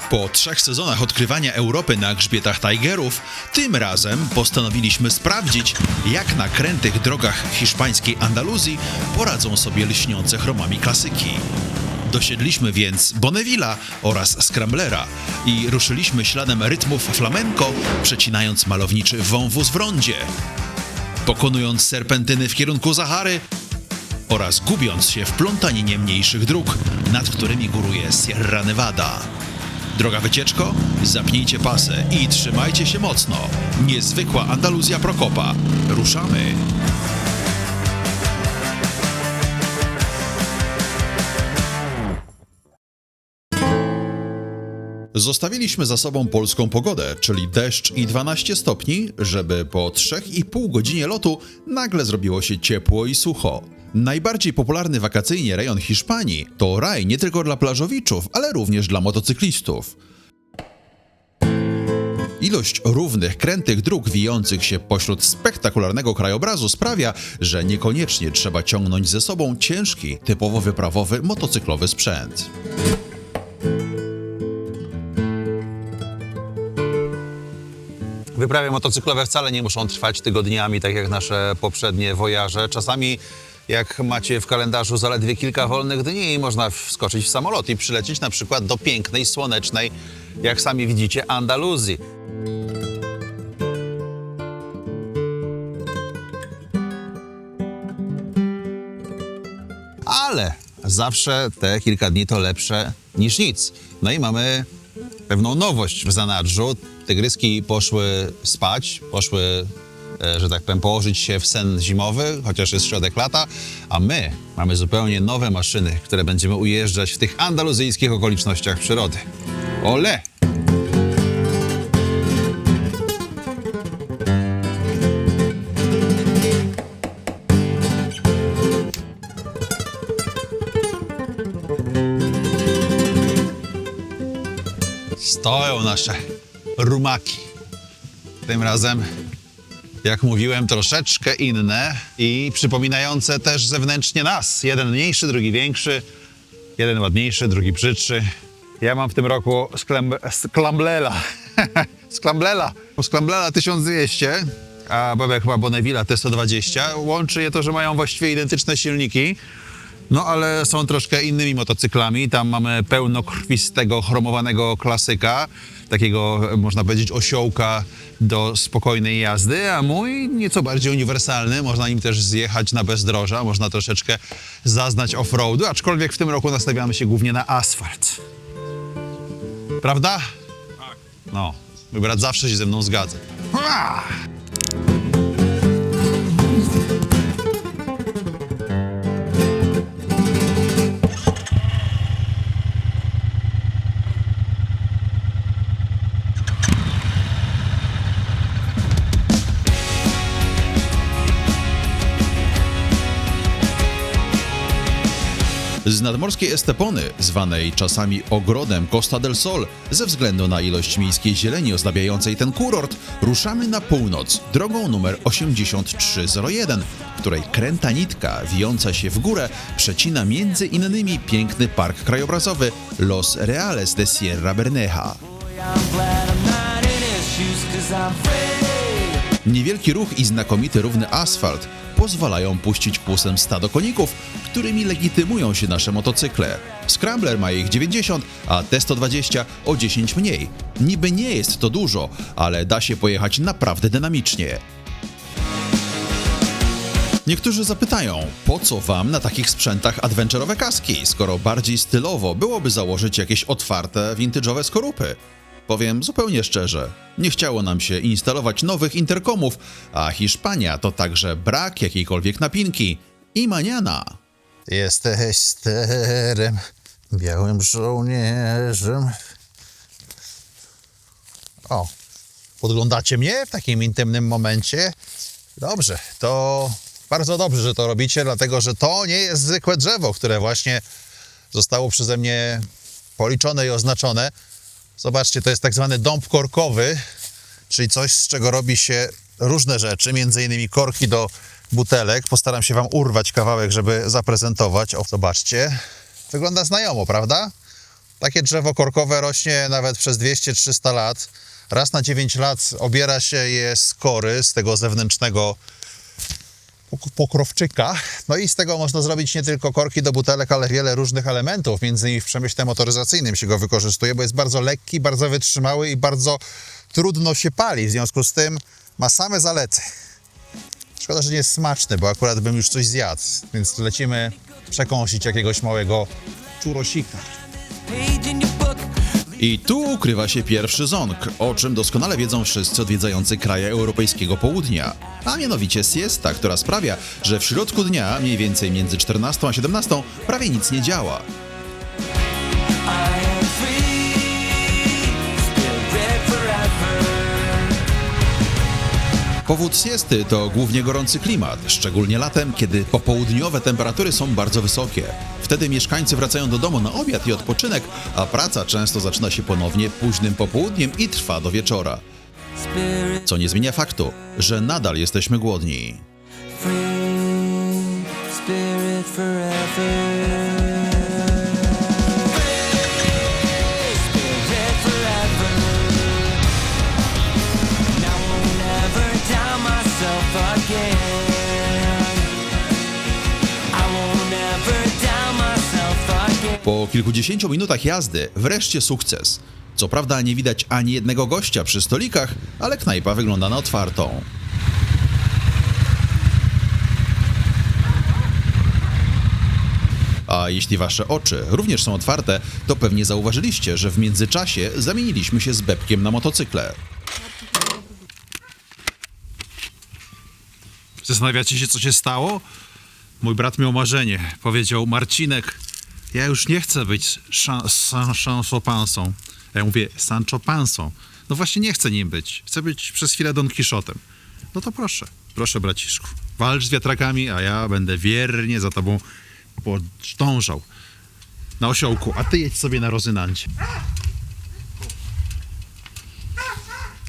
Po 3 sezonach odkrywania Europy na grzbietach Tigerów, tym razem postanowiliśmy sprawdzić, jak na krętych drogach hiszpańskiej Andaluzji poradzą sobie lśniące chromami klasyki. Dosiedliśmy więc Bonnevilla oraz Scramblera i ruszyliśmy śladem rytmów flamenco, przecinając malowniczy wąwóz w rondzie, pokonując serpentyny w kierunku Sahary oraz gubiąc się w plątaninie mniejszych dróg, nad którymi góruje Sierra Nevada. Droga wycieczko? Zapnijcie pasy i trzymajcie się mocno. Niezwykła Andaluzja Prokopa. Ruszamy! Zostawiliśmy za sobą polską pogodę, czyli deszcz i 12 stopni, żeby po 3,5 godzinie lotu nagle zrobiło się ciepło i sucho. Najbardziej popularny wakacyjnie rejon Hiszpanii to raj nie tylko dla plażowiczów, ale również dla motocyklistów. Ilość równych, krętych dróg wijących się pośród spektakularnego krajobrazu sprawia, że niekoniecznie trzeba ciągnąć ze sobą ciężki, typowo wyprawowy motocyklowy sprzęt. Wyprawy motocyklowe wcale nie muszą trwać tygodniami, tak jak nasze poprzednie wojaże. Czasami, jak macie w kalendarzu zaledwie kilka wolnych dni, można wskoczyć w samolot i przylecieć na przykład do pięknej, słonecznej, jak sami widzicie, Andaluzji. Ale zawsze te kilka dni to lepsze niż nic. No i mamy pewną nowość w zanadrzu. Tygryski poszły spać, poszły, że tak powiem, położyć się w sen zimowy, chociaż jest środek lata, a my mamy zupełnie nowe maszyny, które będziemy ujeżdżać w tych andaluzyjskich okolicznościach przyrody. Ole! Stoją nasze rumaki. Tym razem, jak mówiłem, troszeczkę inne i przypominające też zewnętrznie nas. Jeden mniejszy, drugi większy, jeden ładniejszy, drugi brzydszy. Ja mam w tym roku Scramblela. Scramblela 1200, a Bebek chyba Bonnevilla T120. Łączy je to, że mają właściwie identyczne silniki. No ale są troszkę innymi motocyklami. Tam mamy pełnokrwistego, chromowanego klasyka, takiego, można powiedzieć, osiołka do spokojnej jazdy, a mój nieco bardziej uniwersalny. Można nim też zjechać na bezdroża, można troszeczkę zaznać off-roadu, aczkolwiek w tym roku nastawiamy się głównie na asfalt. Prawda? Tak. No, mój brat zawsze się ze mną zgadza. Z nadmorskiej Estepony, zwanej czasami ogrodem Costa del Sol, ze względu na ilość miejskiej zieleni ozdabiającej ten kurort, ruszamy na północ drogą numer 8301, której kręta nitka wijąca się w górę przecina między innymi piękny park krajobrazowy Los Reales de Sierra Bermeja. Niewielki ruch i znakomity równy asfalt pozwalają puścić kłusem stado koników, którymi legitymują się nasze motocykle. Scrambler ma ich 90, a T120 o 10 mniej. Niby nie jest to dużo, ale da się pojechać naprawdę dynamicznie. Niektórzy zapytają, po co wam na takich sprzętach adventurowe kaski, skoro bardziej stylowo byłoby założyć jakieś otwarte, vintage'owe skorupy? Powiem zupełnie szczerze, nie chciało nam się instalować nowych interkomów, a Hiszpania to także brak jakiejkolwiek napinki i maniana. Jesteś sterem, białym żołnierzem. O, podglądacie mnie w takim intymnym momencie? Dobrze, to bardzo dobrze, że to robicie, dlatego że to nie jest zwykłe drzewo, które właśnie zostało przeze mnie policzone i oznaczone. Zobaczcie, to jest tak zwany dąb korkowy, czyli coś, z czego robi się różne rzeczy, między innymi korki do butelek. Postaram się wam urwać kawałek, żeby zaprezentować. O, zobaczcie. Wygląda znajomo, prawda? Takie drzewo korkowe rośnie nawet przez 200-300 lat. Raz na 9 lat obiera się je z kory, z tego zewnętrznego pokrowczyka. No i z tego można zrobić nie tylko korki do butelek, ale wiele różnych elementów. Między innymi w przemyśle motoryzacyjnym się go wykorzystuje, bo jest bardzo lekki, bardzo wytrzymały i bardzo trudno się pali. W związku z tym ma same zalety. Szkoda, że nie jest smaczny, bo akurat bym już coś zjadł. Więc lecimy przekąsić jakiegoś małego czurosika. I tu ukrywa się pierwszy ząg, o czym doskonale wiedzą wszyscy odwiedzający kraje europejskiego południa. A mianowicie siesta, która sprawia, że w środku dnia, mniej więcej między 14 a 17, prawie nic nie działa. Powód siesty to głównie gorący klimat, szczególnie latem, kiedy popołudniowe temperatury są bardzo wysokie. Wtedy mieszkańcy wracają do domu na obiad i odpoczynek, a praca często zaczyna się ponownie późnym popołudniem i trwa do wieczora. Co nie zmienia faktu, że nadal jesteśmy głodni. Po kilkudziesięciu minutach jazdy wreszcie sukces. Co prawda nie widać ani jednego gościa przy stolikach, ale knajpa wygląda na otwartą. A jeśli wasze oczy również są otwarte, to pewnie zauważyliście, że w międzyczasie zamieniliśmy się z Bebkiem na motocykle. Zastanawiacie się, co się stało? Mój brat miał marzenie. Powiedział: Marcinek, ja już nie chcę być Sancho Pansą. A ja mówię: Sancho Pansą. No właśnie nie chcę nim być. Chcę być przez chwilę Don Quixotem. No to proszę braciszku. Walcz z wiatrakami, a ja będę wiernie za tobą podążał. Na osiołku, a ty jedź sobie na Rozynancie.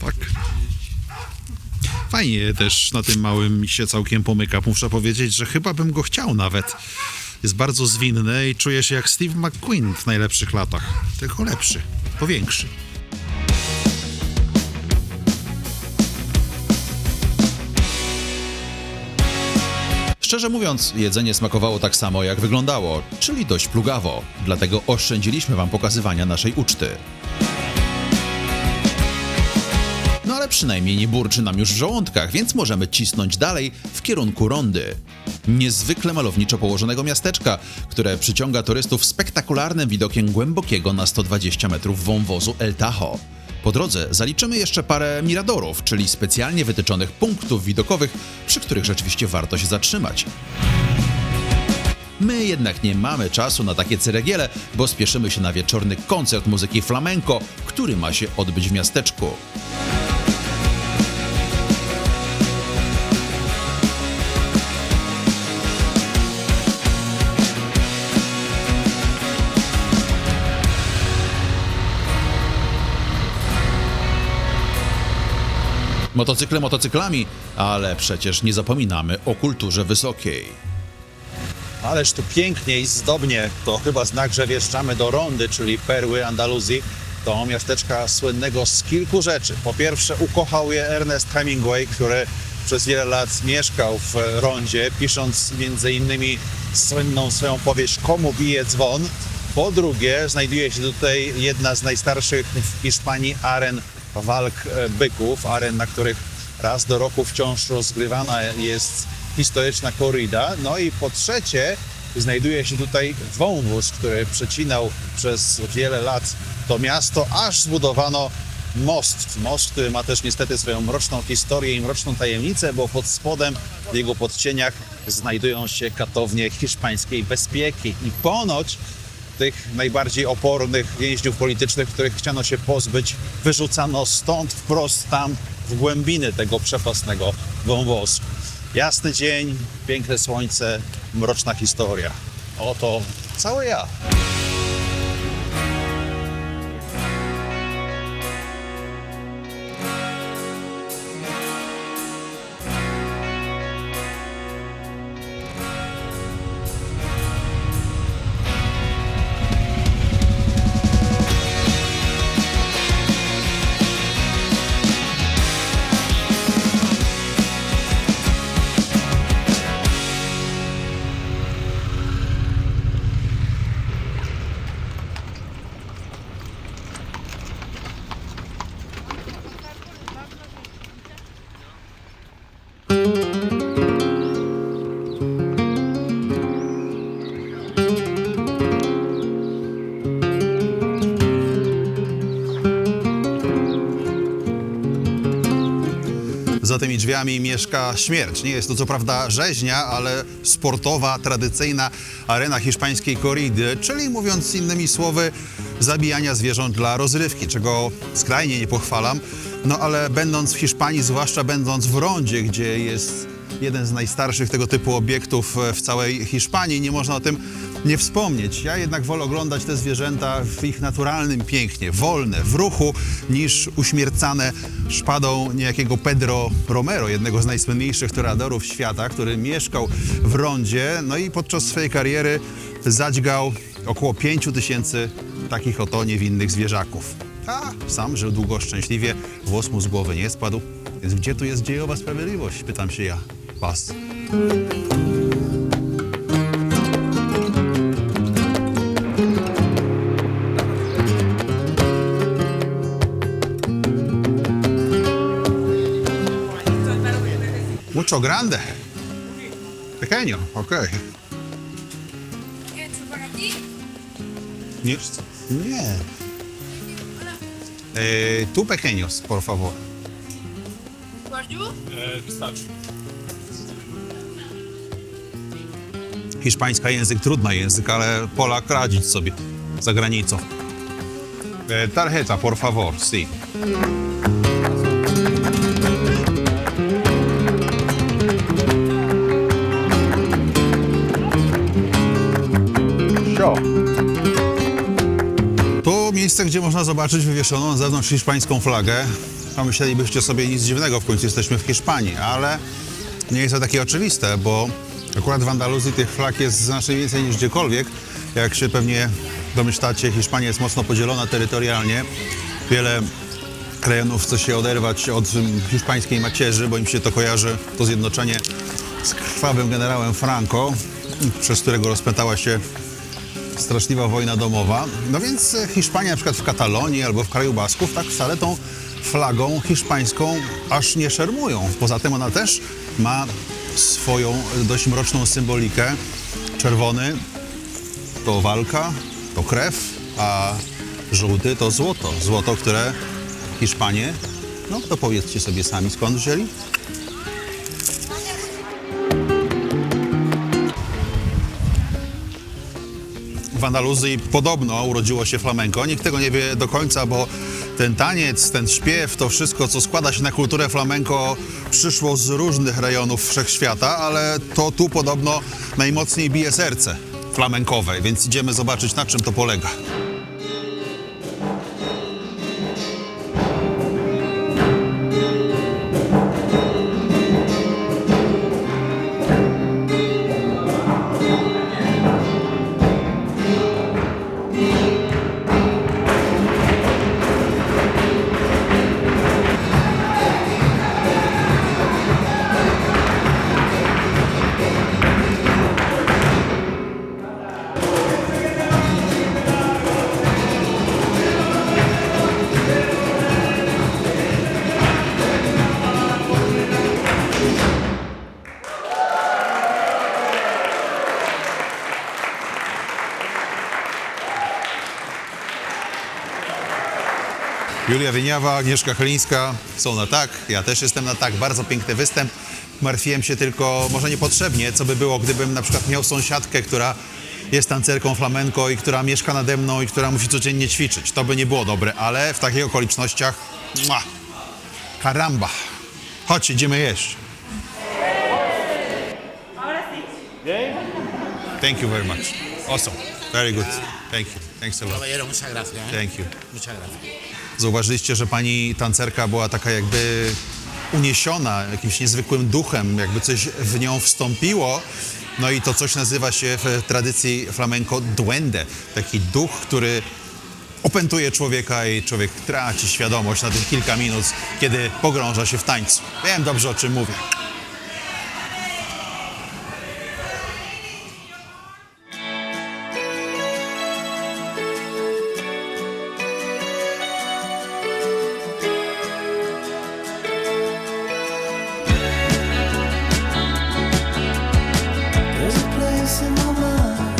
Tak. Fajnie też na tym małym się całkiem pomyka. Muszę powiedzieć, że chyba bym go chciał nawet. Jest bardzo zwinny i czuje się jak Steve McQueen w najlepszych latach. Tylko lepszy, bo większy. Szczerze mówiąc, jedzenie smakowało tak samo jak wyglądało, czyli dość plugawo. Dlatego oszczędziliśmy wam pokazywania naszej uczty. No ale przynajmniej nie burczy nam już w żołądkach, więc możemy cisnąć dalej w kierunku Rondy. Niezwykle malowniczo położonego miasteczka, które przyciąga turystów spektakularnym widokiem głębokiego na 120 metrów wąwozu El Tajo. Po drodze zaliczymy jeszcze parę miradorów, czyli specjalnie wytyczonych punktów widokowych, przy których rzeczywiście warto się zatrzymać. My jednak nie mamy czasu na takie ceregiele, bo spieszymy się na wieczorny koncert muzyki flamenco, który ma się odbyć w miasteczku. Motocykle motocyklami, ale przecież nie zapominamy o kulturze wysokiej. Ależ tu pięknie i zdobnie, to chyba znak, że wjeżdżamy do Rondy, czyli perły Andaluzji, do miasteczka słynnego z kilku rzeczy. Po pierwsze, ukochał je Ernest Hemingway, który przez wiele lat mieszkał w Rondzie, pisząc między innymi słynną swoją powieść Komu bije dzwon. Po drugie, znajduje się tutaj jedna z najstarszych w Hiszpanii aren walk byków, aren, na których raz do roku wciąż rozgrywana jest historyczna korrida. No i po trzecie, znajduje się tutaj wąwóz, który przecinał przez wiele lat to miasto, aż zbudowano most. Most, który ma też niestety swoją mroczną historię i mroczną tajemnicę, bo pod spodem, w jego podcieniach znajdują się katownie hiszpańskiej bezpieki i ponoć tych najbardziej opornych więźniów politycznych, których chciano się pozbyć, wyrzucano stąd wprost tam w głębiny tego przepastnego wąwozu. Jasny dzień, piękne słońce, mroczna historia. Oto cały ja. za tymi drzwiami mieszka śmierć. Nie jest to co prawda rzeźnia, ale sportowa, tradycyjna arena hiszpańskiej corridy, czyli mówiąc innymi słowy, zabijania zwierząt dla rozrywki, czego skrajnie nie pochwalam. No ale będąc w Hiszpanii, zwłaszcza będąc w Rondzie, gdzie jest jeden z najstarszych tego typu obiektów w całej Hiszpanii, nie można o tym nie wspomnieć. Ja jednak wolę oglądać te zwierzęta w ich naturalnym pięknie, wolne, w ruchu, niż uśmiercane szpadą niejakiego Pedro Romero, jednego z najsłynniejszych toreadorów świata, który mieszkał w Rondzie, no i podczas swojej kariery zadźgał około 5000 takich oto niewinnych zwierzaków. A sam żył długo, szczęśliwie, włos mu z głowy nie spadł. Więc gdzie tu jest dziejowa sprawiedliwość? Pytam się ja was. Mucho grande. Pequeño, okej. Nie. Nie. Tu pequeños, por favor. Hiszpański język, trudny język, ale Polak radzić sobie za granicą. Tarjeta, por favor, sí. To miejsce, gdzie można zobaczyć wywieszoną na zewnątrz hiszpańską flagę. Pomyślelibyście sobie, nic dziwnego, w końcu jesteśmy w Hiszpanii, ale nie jest to takie oczywiste, bo akurat w Andaluzji tych flag jest znacznie więcej niż gdziekolwiek. Jak się pewnie domyślacie, Hiszpania jest mocno podzielona terytorialnie. Wiele rejonów chce się oderwać od hiszpańskiej macierzy, bo im się to kojarzy, to zjednoczenie z krwawym generałem Franco, przez którego rozpętała się straszliwa wojna domowa. No więc Hiszpania na przykład w Katalonii albo w kraju Basków tak wcale tą flagą hiszpańską aż nie szermują. Poza tym ona też ma swoją dość mroczną symbolikę. Czerwony to walka, to krew, a żółty to złoto. Złoto, które Hiszpanie, no to powiedzcie sobie sami skąd wzięli. W Andaluzji podobno urodziło się flamenko. Nikt tego nie wie do końca, bo ten taniec, ten śpiew, to wszystko, co składa się na kulturę flamenko, przyszło z różnych rejonów wszechświata, ale to tu podobno najmocniej bije serce flamenkowe, więc idziemy zobaczyć, na czym to polega. Julia Wieniawa, Agnieszka Chylińska są na tak, ja też jestem na tak. Bardzo piękny występ. Martwiłem się tylko, może niepotrzebnie, co by było, gdybym na przykład miał sąsiadkę, która jest tancerką flamenko i która mieszka nade mną i która musi codziennie ćwiczyć. To by nie było dobre, ale w takich okolicznościach, caramba. Chodź, idziemy jeść. Thank you very much. Awesome. Very good. Thank you. Thanks a lot. Caballero, muchas gracias. Thank you. Muchas gracias. Zauważyliście, że pani tancerka była taka jakby uniesiona jakimś niezwykłym duchem, jakby coś w nią wstąpiło. No i to coś nazywa się w tradycji flamenco duende. Taki duch, który opętuje człowieka i człowiek traci świadomość na tych kilka minut, kiedy pogrąża się w tańcu. Wiem dobrze, o czym mówię. There's a place in my mind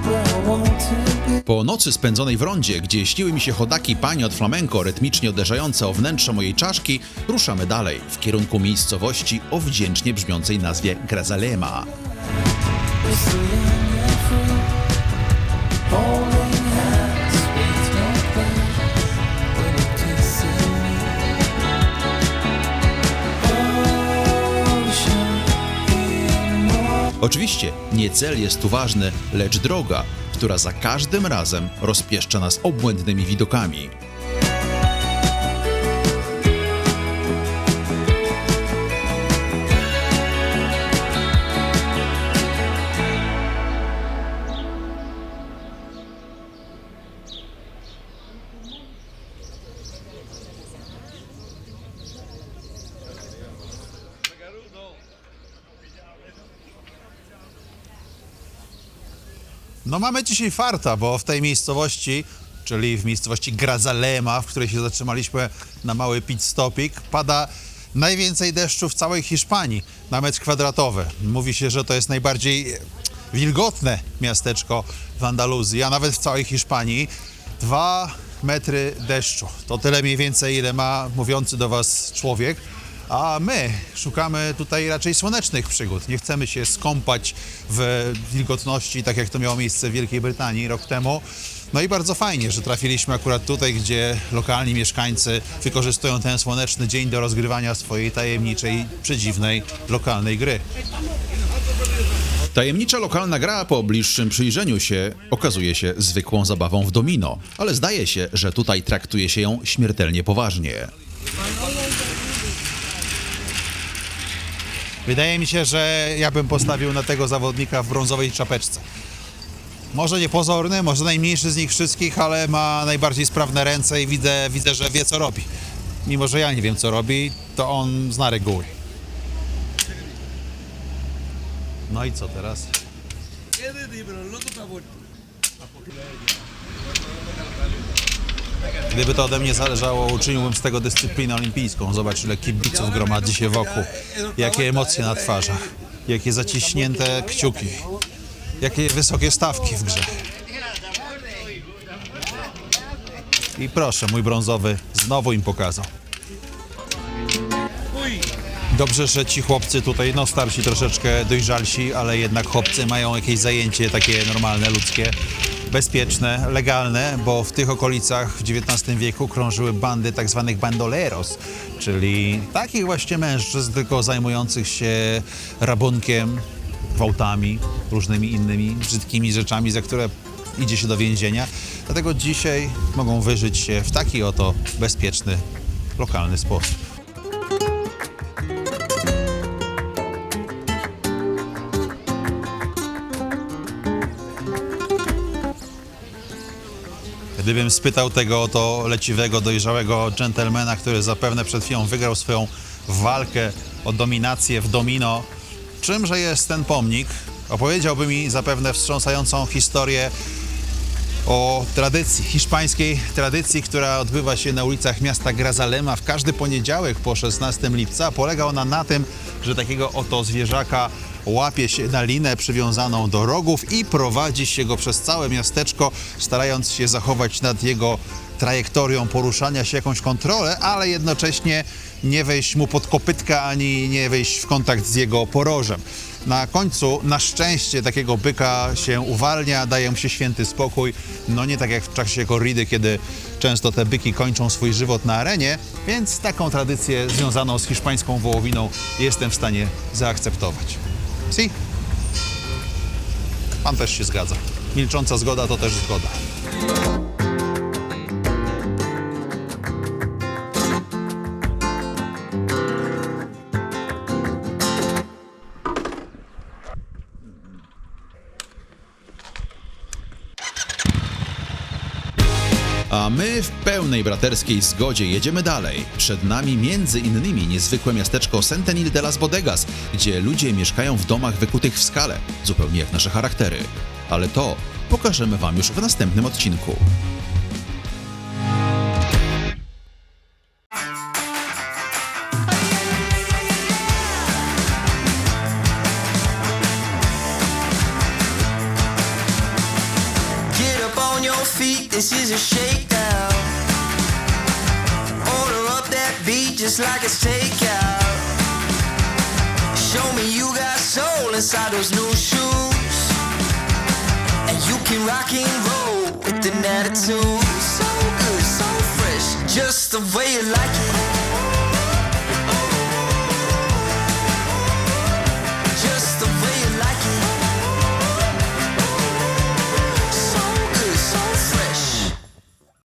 where I want to be. Po nocy spędzonej w rondzie, gdzie śniły mi się chodaki pani od flamenco rytmicznie uderzające o wnętrze mojej czaszki, ruszamy dalej, w kierunku miejscowości o wdzięcznie brzmiącej nazwie Grazalema. Oczywiście nie cel jest tu ważny, lecz droga, która za każdym razem rozpieszcza nas obłędnymi widokami. No mamy dzisiaj farta, bo w tej miejscowości, czyli w miejscowości Grazalema, w której się zatrzymaliśmy na mały pit stopik, pada najwięcej deszczu w całej Hiszpanii na metr kwadratowy. Mówi się, że to jest najbardziej wilgotne miasteczko w Andaluzji, a nawet w całej Hiszpanii. 2 metry deszczu. To tyle mniej więcej, ile ma mówiący do was człowiek. A my szukamy tutaj raczej słonecznych przygód. Nie chcemy się skąpać w wilgotności, tak jak to miało miejsce w Wielkiej Brytanii rok temu. No i bardzo fajnie, że trafiliśmy akurat tutaj, gdzie lokalni mieszkańcy wykorzystują ten słoneczny dzień do rozgrywania swojej tajemniczej, przedziwnej, lokalnej gry. Tajemnicza lokalna gra po bliższym przyjrzeniu się okazuje się zwykłą zabawą w domino, ale zdaje się, że tutaj traktuje się ją śmiertelnie poważnie. Wydaje mi się, że ja bym postawił na tego zawodnika w brązowej czapeczce. Może niepozorny, może najmniejszy z nich wszystkich, ale ma najbardziej sprawne ręce i widzę, że wie co robi. Mimo że ja nie wiem co robi, to on zna reguły. No i co teraz? Gdyby to ode mnie zależało, uczyniłbym z tego dyscyplinę olimpijską. Zobacz, ile kibiców gromadzi się wokół. Jakie emocje na twarzach. Jakie zaciśnięte kciuki. Jakie wysokie stawki w grze. I proszę, mój brązowy znowu im pokazał. Dobrze, że ci chłopcy tutaj, no starsi troszeczkę, dojrzalsi, ale jednak chłopcy mają jakieś zajęcie takie normalne, ludzkie, bezpieczne, legalne, bo w tych okolicach w XIX wieku krążyły bandy tak zwanych bandoleros, czyli takich właśnie mężczyzn, tylko zajmujących się rabunkiem, gwałtami, różnymi innymi brzydkimi rzeczami, za które idzie się do więzienia. Dlatego dzisiaj mogą wyżyć się w taki oto bezpieczny, lokalny sposób. Gdybym spytał tego oto leciwego, dojrzałego dżentelmena, który zapewne przed chwilą wygrał swoją walkę o dominację w domino, czymże jest ten pomnik, opowiedziałby mi zapewne wstrząsającą historię o tradycji, hiszpańskiej tradycji, która odbywa się na ulicach miasta Grazalema w każdy poniedziałek po 16 lipca. Polega ona na tym, że takiego oto zwierzaka łapie się na linę przywiązaną do rogów i prowadzi się go przez całe miasteczko, starając się zachować nad jego trajektorią poruszania się jakąś kontrolę, ale jednocześnie nie wejść mu pod kopytka ani nie wejść w kontakt z jego porożem. Na końcu, na szczęście, takiego byka się uwalnia, daje mu się święty spokój. No nie tak jak w czasie korridy, kiedy często te byki kończą swój żywot na arenie, więc taką tradycję związaną z hiszpańską wołowiną jestem w stanie zaakceptować. Si? Pan też się zgadza. Milcząca zgoda to też zgoda. A my w pełnej braterskiej zgodzie jedziemy dalej. Przed nami między innymi niezwykłe miasteczko Sentenil de las Bodegas, gdzie ludzie mieszkają w domach wykutych w skale, zupełnie jak nasze charaktery. Ale to pokażemy wam już w następnym odcinku. Get up on your this is a shakedown. Order up that beat just like it's takeout. Show me you got soul inside those new shoes, and you can rock and roll with an attitude. So good, so fresh, just the way you like it.